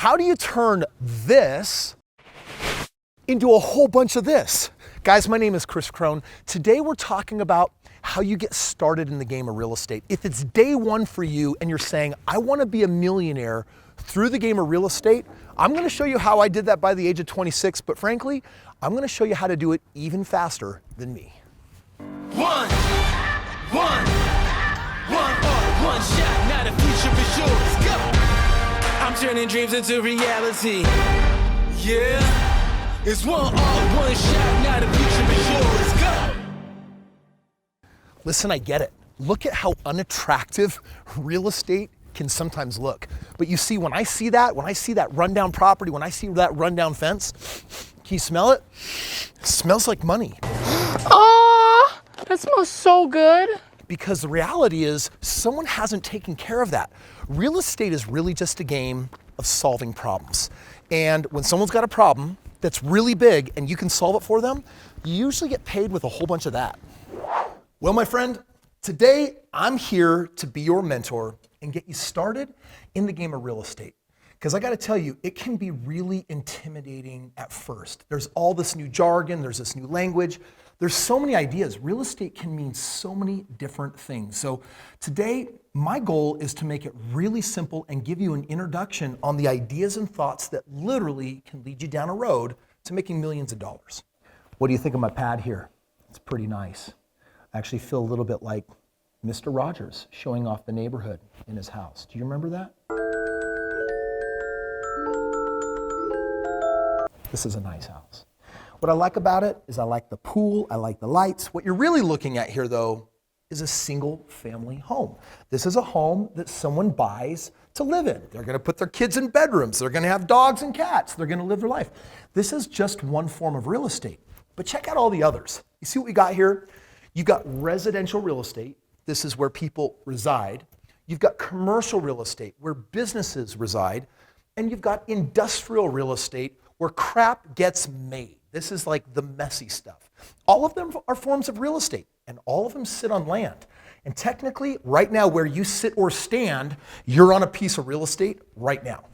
how do you turn this into a whole bunch of this? Guys, my name is Kris Krohn. Today we're talking about how you get started in the game of real estate. If it's day one for you and you're saying, I want to be a millionaire through the game of real estate, I'm going to show you how I did that by the age of 26, but frankly, I'm going to show you how to do it even faster than me. One shot, now the future is yours. Go! I'm turning dreams into reality. Yeah, it's one shot, now the future is yours. Go! Listen, I get it. Look at how unattractive real estate can sometimes look. But you see, when I see that rundown property, when I see that rundown fence, can you smell it? It smells like money. Ah, that smells so good. Because the reality is, someone hasn't taken care of that. Real estate is really just a game of solving problems. And when someone's got a problem that's really big and you can solve it for them, you usually get paid with a whole bunch of that. Well, my friend, today I'm here to be your mentor and get you started in the game of real estate. Because I gotta tell you, it can be really intimidating at first. There's all this new jargon, there's this new language, there's so many ideas. Real estate can mean so many different things. So today, my goal is to make it really simple and give you an introduction on the ideas and thoughts that literally can lead you down a road to making millions of dollars. What do you think of my pad here? It's pretty nice. I actually feel a little bit like Mr. Rogers showing off the neighborhood in his house. Do you remember that? This is a nice house. What I like about it is I like the pool, I like the lights. What you're really looking at here though is a single family home. This is a home that someone buys to live in. They're gonna put their kids in bedrooms, they're gonna have dogs and cats, they're gonna live their life. This is just one form of real estate. But check out all the others. You see what we got here? You've got residential real estate. This is where people reside. You've got commercial real estate where businesses reside. And you've got industrial real estate where crap gets made. This is like the messy stuff. All of them are forms of real estate and all of them sit on land. And technically, right now where you sit or stand, you're on a piece of real estate right now.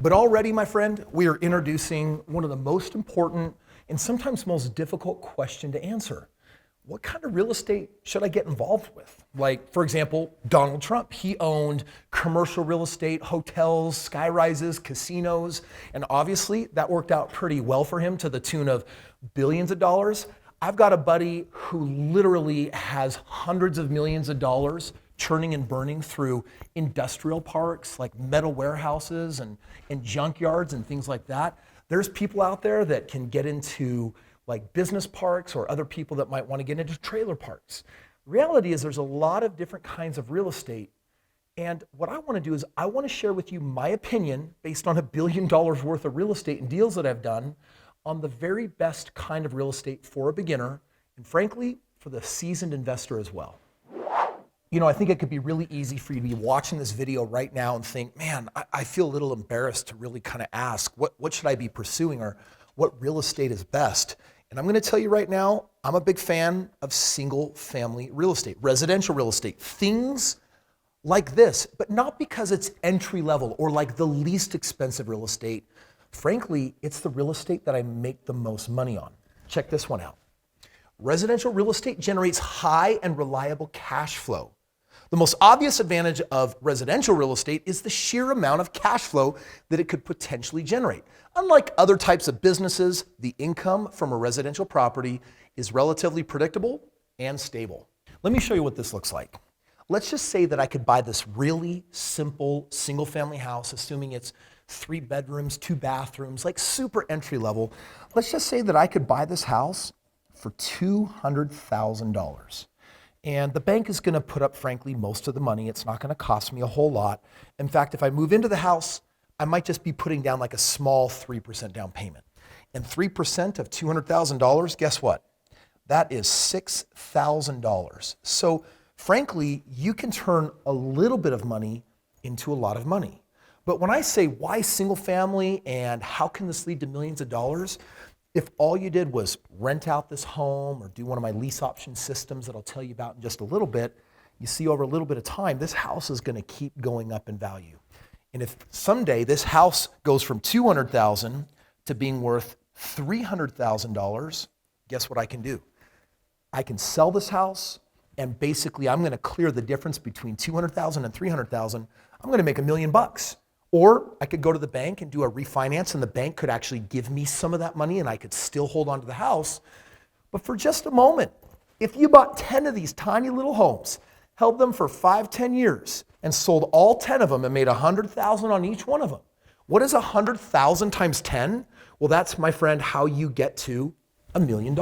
But already, my friend, we are introducing one of the most important and sometimes most difficult question to answer. What kind of real estate should I get involved with? Like, for example, Donald Trump. He owned commercial real estate, hotels, skyrises, casinos, and obviously that worked out pretty well for him to the tune of billions of dollars. I've got a buddy who literally has hundreds of millions of dollars churning and burning through industrial parks like metal warehouses and junkyards and things like that. There's people out there that can get into like business parks or other people that might want to get into trailer parks. Reality is there's a lot of different kinds of real estate. And what I want to do is I want to share with you my opinion based on $1 billion worth of real estate and deals that I've done on the very best kind of real estate for a beginner and frankly, for the seasoned investor as well. You know, I think it could be really easy for you to be watching this video right now and think, man, I feel a little embarrassed to really kind of ask, what should I be pursuing or what real estate is best? And I'm gonna tell you right now, I'm a big fan of single family real estate, residential real estate, things like this, but not because it's entry level or like the least expensive real estate. Frankly, it's the real estate that I make the most money on. Check this one out. Residential real estate generates high and reliable cash flow. The most obvious advantage of residential real estate is the sheer amount of cash flow that it could potentially generate. Unlike other types of businesses, the income from a residential property is relatively predictable and stable. Let me show you what this looks like. Let's just say that I could buy this really simple single family house, assuming it's 3 bedrooms, 2 bathrooms, like super entry level. Let's just say that I could buy this house for $200,000. And the bank is gonna put up, frankly, most of the money. It's not gonna cost me a whole lot. In fact, if I move into the house, I might just be putting down like a small 3% down payment. And 3% of $200,000, guess what? That is $6,000. So frankly, you can turn a little bit of money into a lot of money. But when I say why single family and how can this lead to millions of dollars, if all you did was rent out this home or do one of my lease option systems that I'll tell you about in just a little bit, you see over a little bit of time, this house is gonna keep going up in value. And if someday this house goes from $200,000 to being worth $300,000, guess what I can do? I can sell this house, and basically I'm going to clear the difference between $200,000 and $300,000. I'm going to make $1 million. Or I could go to the bank and do a refinance, and the bank could actually give me some of that money, and I could still hold on to the house. But for just a moment, if you bought 10 of these tiny little homes, held them for 5-10 years, and sold all 10 of them and made $100,000 on each one of them, what is 100,000 times 10? Well, that's, my friend, how you get to $1 million.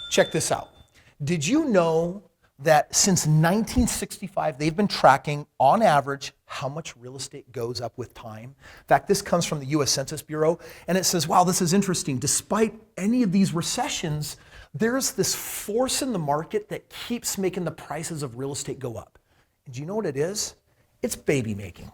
Check this out. Did you know that since 1965, they've been tracking, on average, how much real estate goes up with time? In fact, this comes from the US Census Bureau, and it says, wow, this is interesting. Despite any of these recessions, there's this force in the market that keeps making the prices of real estate go up. And do you know what it is? It's baby making.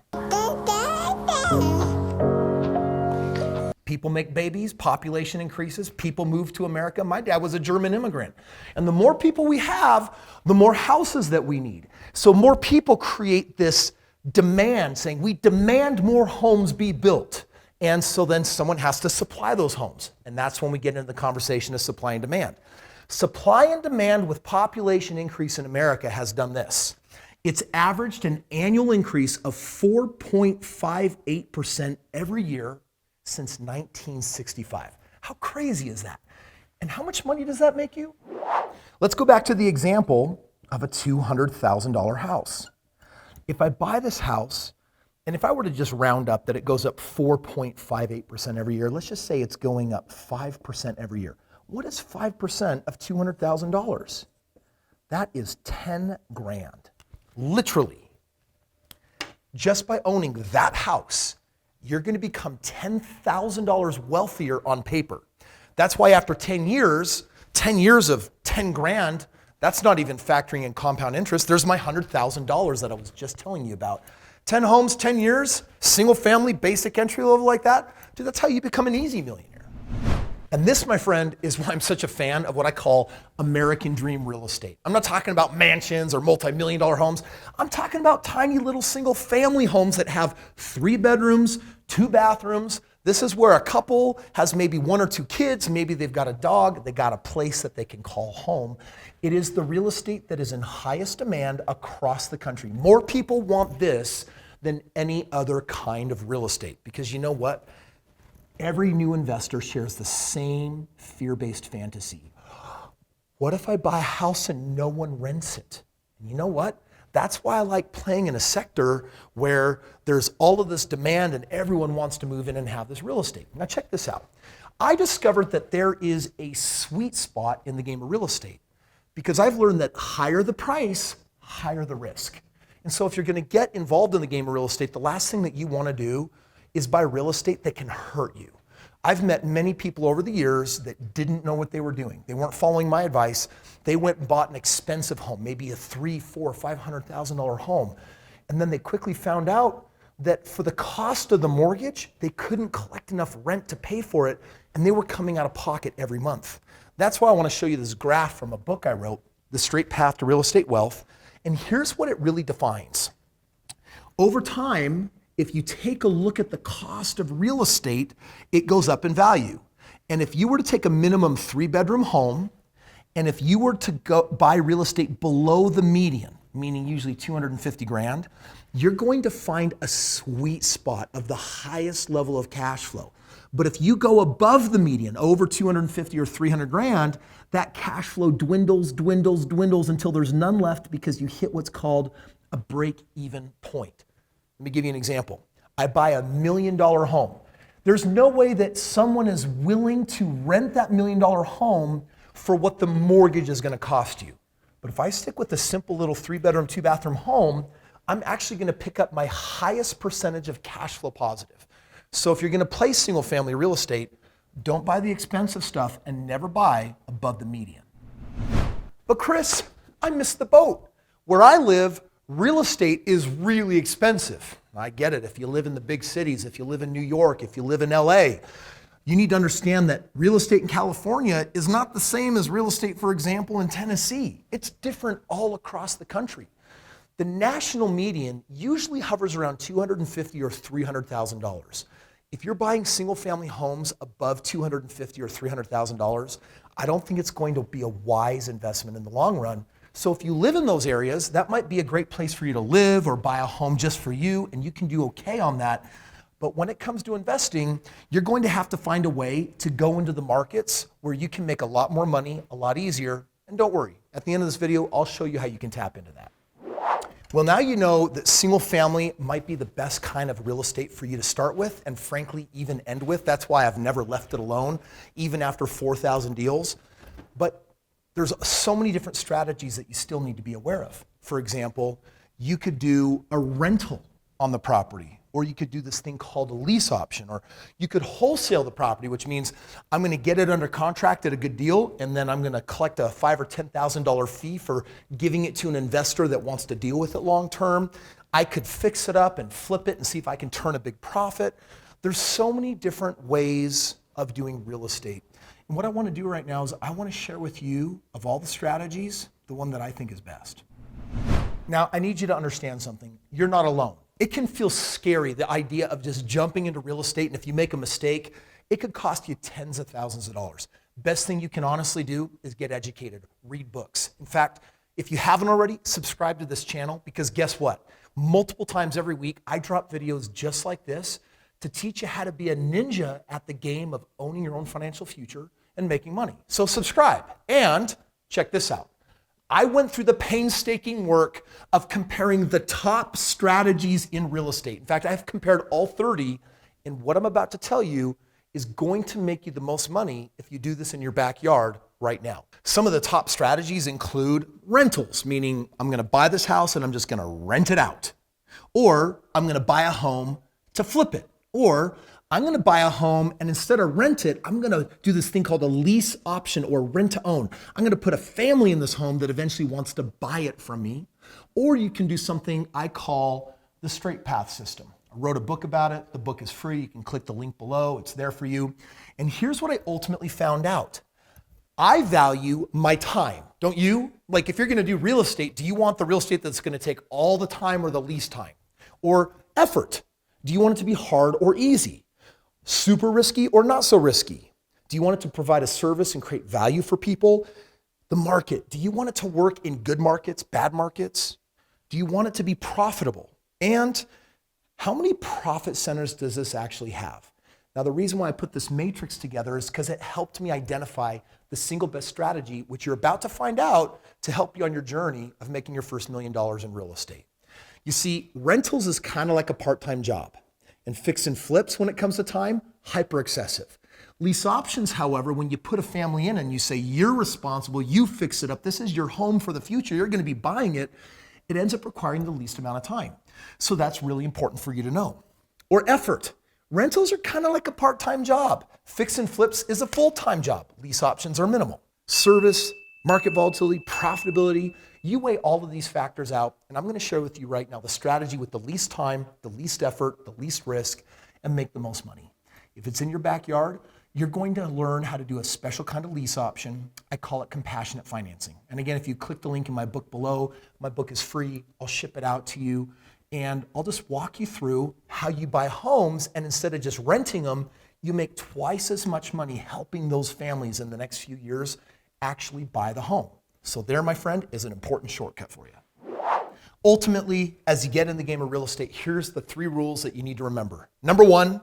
People make babies, population increases, people move to America. My dad was a German immigrant. And the more people we have, the more houses that we need. So more people create this demand, saying we demand more homes be built. And so then someone has to supply those homes. And that's when we get into the conversation of supply and demand. Supply and demand with population increase in America has done this. It's averaged an annual increase of 4.58% every year since 1965. How crazy is that? And how much money does that make you? Let's go back to the example of a $200,000 house. If I buy this house, and if I were to just round up that it goes up 4.58% every year, let's just say it's going up 5% every year. What is 5% of $200,000? That is 10 grand. Literally. Just by owning that house, you're going to become $10,000 wealthier on paper. That's why after 10 years of 10 grand, that's not even factoring in compound interest. There's my $100,000 that I was just telling you about. 10 homes, 10 years, single family, basic entry level like that. Dude, that's how you become an easy millionaire. And this, my friend, is why I'm such a fan of what I call American dream real estate. I'm not talking about mansions or multi-million-dollar homes. I'm talking about tiny little single family homes that have 3 bedrooms, 2 bathrooms. This is where a couple has maybe 1 or 2 kids. Maybe they've got a dog. They got a place that they can call home. It is the real estate that is in highest demand across the country. More people want this than any other kind of real estate, because you know what? Every new investor shares the same fear-based fantasy. What if I buy a house and no one rents it? And you know what? That's why I like playing in a sector where there's all of this demand and everyone wants to move in and have this real estate. Now check this out. I discovered that there is a sweet spot in the game of real estate, because I've learned that higher the price, higher the risk. And so if you're going to get involved in the game of real estate, the last thing that you want to do is buy real estate that can hurt you. I've met many people over the years that didn't know what they were doing. They weren't following my advice. They went and bought an expensive home, maybe a $300,000, $400,000, $500,000 home. And then they quickly found out that for the cost of the mortgage, they couldn't collect enough rent to pay for it, and they were coming out of pocket every month. That's why I want to show you this graph from a book I wrote, The Strait Path to Real Estate Wealth. And here's what it really defines. Over time, if you take a look at the cost of real estate, it goes up in value. And if you were to take a minimum 3-bedroom home, and if you were to go buy real estate below the median, meaning usually 250 grand, you're going to find a sweet spot of the highest level of cash flow. But if you go above the median, over 250 or 300 grand, that cash flow dwindles until there's none left, because you hit what's called a break-even point. Let me give you an example. I buy a $1 million home. There's no way that someone is willing to rent that $1 million home for what the mortgage is going to cost you. But if I stick with a simple little 3-bedroom, 2-bathroom home, I'm actually going to pick up my highest percentage of cash flow positive. So if you're going to play single family real estate, don't buy the expensive stuff and never buy above the median. But Kris, I missed the boat. Where I live, real estate is really expensive. I get it. If you live in the big cities, if you live in New York, if you live in LA, you need to understand that real estate in California is not the same as real estate, for example, in Tennessee. It's different all across the country. The national median usually hovers around $250,000 or $300,000. If you're buying single-family homes above $250,000 or $300,000, I don't think it's going to be a wise investment in the long run. So if you live in those areas, that might be a great place for you to live or buy a home just for you, and you can do okay on that. But when it comes to investing, you're going to have to find a way to go into the markets where you can make a lot more money, a lot easier. And don't worry, at the end of this video, I'll show you how you can tap into that. Well, now you know that single family might be the best kind of real estate for you to start with, and frankly, even end with. That's why I've never left it alone, even after 4,000 deals. But there's so many different strategies that you still need to be aware of. For example, you could do a rental on the property, or you could do this thing called a lease option, or you could wholesale the property, which means I'm going to get it under contract at a good deal, and then I'm going to collect a $5,000 or $10,000 fee for giving it to an investor that wants to deal with it long term. I could fix it up and flip it and see if I can turn a big profit. There's so many different ways of doing real estate. And what I want to do right now is I want to share with you, of all the strategies, the one that I think is best. Now, I need you to understand something. You're not alone. It can feel scary, the idea of just jumping into real estate, and if you make a mistake, it could cost you tens of thousands of dollars. Best thing you can honestly do is get educated, read books. In fact, if you haven't already, subscribe to this channel, because guess what? Multiple times every week, I drop videos just like this to teach you how to be a ninja at the game of owning your own financial future and making money. So subscribe, and check this out. I went through the painstaking work of comparing the top strategies in real estate. In fact, I've compared all 30, and what I'm about to tell you is going to make you the most money if you do this in your backyard right now. Some of the top strategies include rentals, meaning I'm going to buy this house and I'm just going to rent it out. Or I'm going to buy a home to flip it. Or I'm going to buy a home, and instead of rent it, I'm going to do this thing called a lease option or rent to own. I'm going to put a family in this home that eventually wants to buy it from me. Or you can do something I call the Strait path system. I wrote a book about it. The book is free. You can click the link below. It's there for you. And here's what I ultimately found out. I value my time. Don't you? Like, if you're going to do real estate, do you want the real estate that's going to take all the time or the least time? Or effort. Do you want it to be hard or easy? Super risky or not so risky? Do you want it to provide a service and create value for people? The market. Do you want it to work in good markets, bad markets? Do you want it to be profitable? And how many profit centers does this actually have? Now, the reason why I put this matrix together is because it helped me identify the single best strategy, which you're about to find out, to help you on your journey of making your first $1 million in real estate. You see, rentals is kind of like a part-time job. And fix and flips, when it comes to time, hyper excessive. Lease options, however, when you put a family in and you say you're responsible, you fix it up, this is your home for the future, you're going to be buying it, it ends up requiring the least amount of time. So that's really important for you to know. Or effort. Rentals are kind of like a part-time job. Fix and flips is a full-time job. Lease options are minimal. Service, market volatility, profitability, you weigh all of these factors out, and I'm going to share with you right now the strategy with the least time, the least effort, the least risk, and make the most money. If it's in your backyard, you're going to learn how to do a special kind of lease option. I call it compassionate financing. And again, if you click the link in my book below, my book is free. I'll ship it out to you, and I'll just walk you through how you buy homes, and instead of just renting them, you make twice as much money helping those families in the next few years actually buy the home. So there, my friend, is an important shortcut for you. Ultimately, as you get in the game of real estate, here's the 3 rules that you need to remember. Number 1,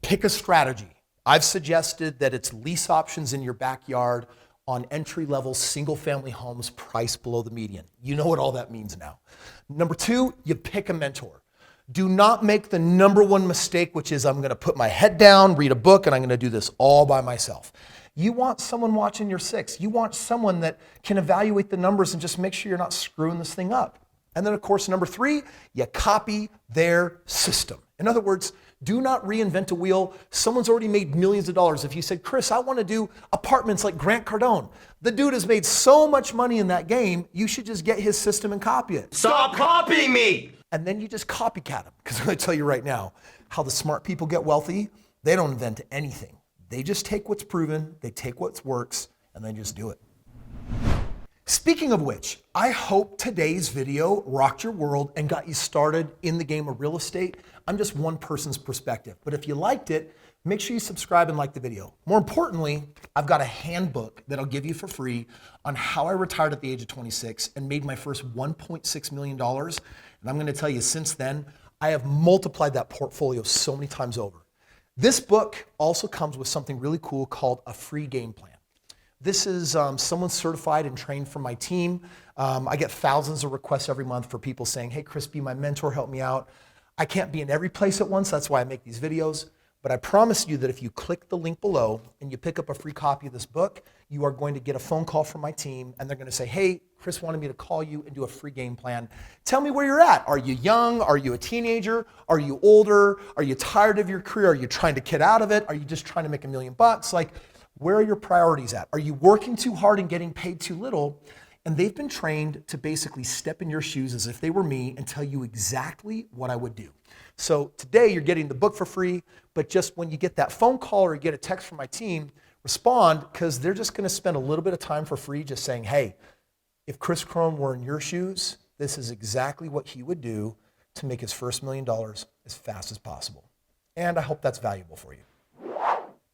pick a strategy. I've suggested that it's lease options in your backyard on entry-level single-family homes priced below the median. You know what all that means now. Number 2, you pick a mentor. Do not make the number 1 mistake, which is I'm going to put my head down, read a book, and I'm going to do this all by myself. You want someone watching your 6. You want someone that can evaluate the numbers and just make sure you're not screwing this thing up. And then, of course, number 3, you copy their system. In other words, do not reinvent a wheel. Someone's already made millions of dollars. If you said, Kris, I want to do apartments like Grant Cardone. The dude has made so much money in that game, you should just get his system and copy it. Stop copying me! And then you just copycat him. Because I'm going to tell you right now, how the smart people get wealthy, they don't invent anything. They just take what's proven, they take what works, and they just do it. Speaking of which, I hope today's video rocked your world and got you started in the game of real estate. I'm just one person's perspective, but if you liked it, make sure you subscribe and like the video. More importantly, I've got a handbook that I'll give you for free on how I retired at the age of 26 and made my first $1.6 million. And I'm gonna tell you, since then, I have multiplied that portfolio so many times over. This book also comes with something really cool called a free game plan. This is someone certified and trained from my team. I get thousands of requests every month for people saying, hey, Kris, be my mentor, help me out. I can't be in every place at once, that's why I make these videos. But I promise you that if you click the link below and you pick up a free copy of this book, you are going to get a phone call from my team and they're going to say, hey, Kris wanted me to call you and do a free game plan. Tell me where you're at. Are you young? Are you a teenager? Are you older? Are you tired of your career? Are you trying to get out of it? Are you just trying to make $1 million? Like, where are your priorities at? Are you working too hard and getting paid too little? And they've been trained to basically step in your shoes as if they were me and tell you exactly what I would do. So today you're getting the book for free, but just when you get that phone call or you get a text from my team, respond, because they're just gonna spend a little bit of time for free just saying, hey, if Kris Krohn were in your shoes, this is exactly what he would do to make his first $1 million as fast as possible. And I hope that's valuable for you.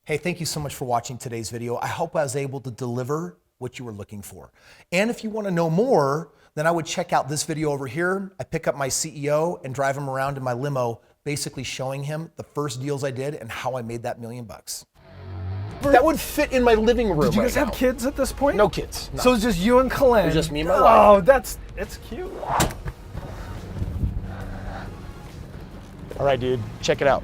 Hey, thank you so much for watching today's video. I hope I was able to deliver what you were looking for. And if you want to know more, then I would check out this video over here. I pick up my CEO and drive him around in my limo, basically showing him the first deals I did and how I made that $1 million. That would fit in my living room. Did you right guys have now. kids at this point? No kids. No. So it's just you and Colin? It's just me and my wife. wife. Oh, it's cute. All right, dude, check it out.